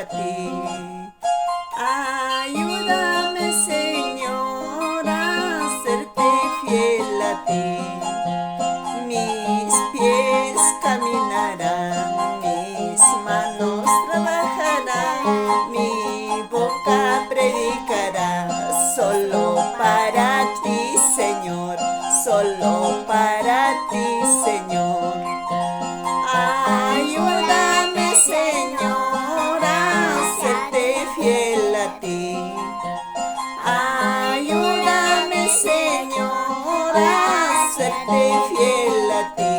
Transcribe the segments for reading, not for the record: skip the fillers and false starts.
a ti. Ayúdame, Señor, a serte fiel a ti. Mis pies caminarán, mis manos trabajarán, mi boca predicará, solo para ti, Señor, solo para ti, Señor. Ayúdame, Señor, a serte fiel a ti. Ayúdame, Señor, a serte fiel a ti.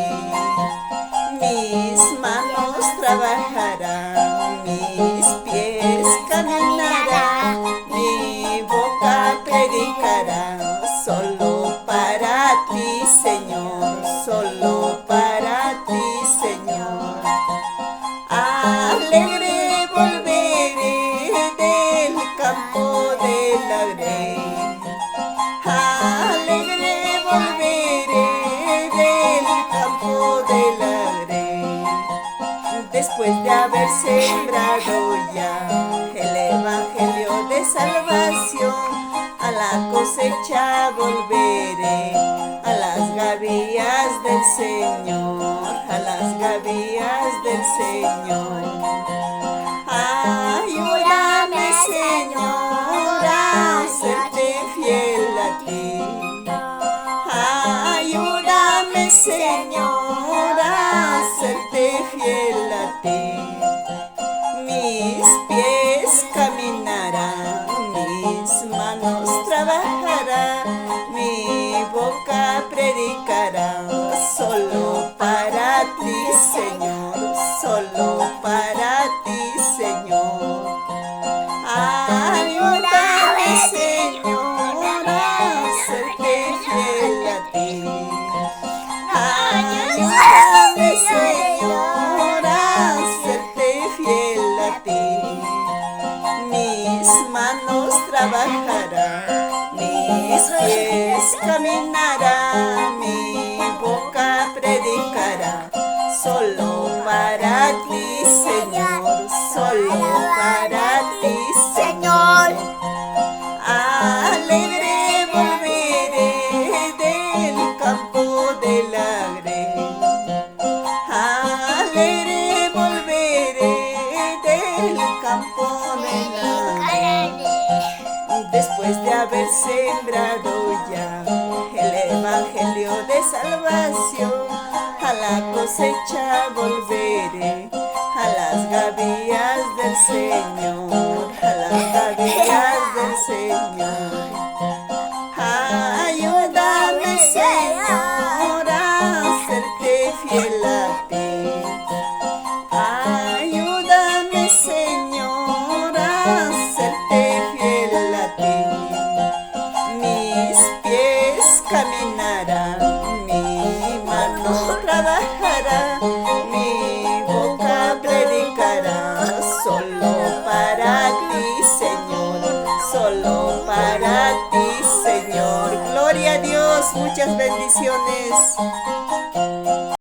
Mis manos trabajarán, mis pies caminarán, mi boca predicará, solo para ti, Señor, solo para ti, Señor. Alegre volveré del campo del laurel. Alegre volveré del campo del laurel. Después de haber sembrado ya el evangelio de salvación, a la cosecha volveré, a las gavillas del Señor, a las gavillas del Señor. Ayúdame, Señor, a serte fiel a ti. Ayúdame, Señor, a serte fiel a ti. Mis pies caminarán, mis manos trabajarán, mi boca predicará, solo para ti, Señor, solo para ti, Señor. Ayúdame, Señor, a serte fiel a ti. Ayúdame, Señor, a serte fiel a ti. Mis manos trabajarán, mis pies caminarán, mi boca predicará, solo para ti, Señor, solo para ti, Señor. Alegre volveré del campo del laurel. Alegre volveré del campo del laurel. Después de haber sembrado ya el evangelio de salvación, a la cosecha volveré, a las gavillas del Señor, a las gavillas del Señor. Ayúdame, Señor, a serte fiel a ti. Ayúdame, Señor, a serte fiel a ti. Mis pies caminarán, mi mano trabajará, mi boca predicará, solo para ti, Señor, solo para ti, Señor. Gloria a Dios, muchas bendiciones.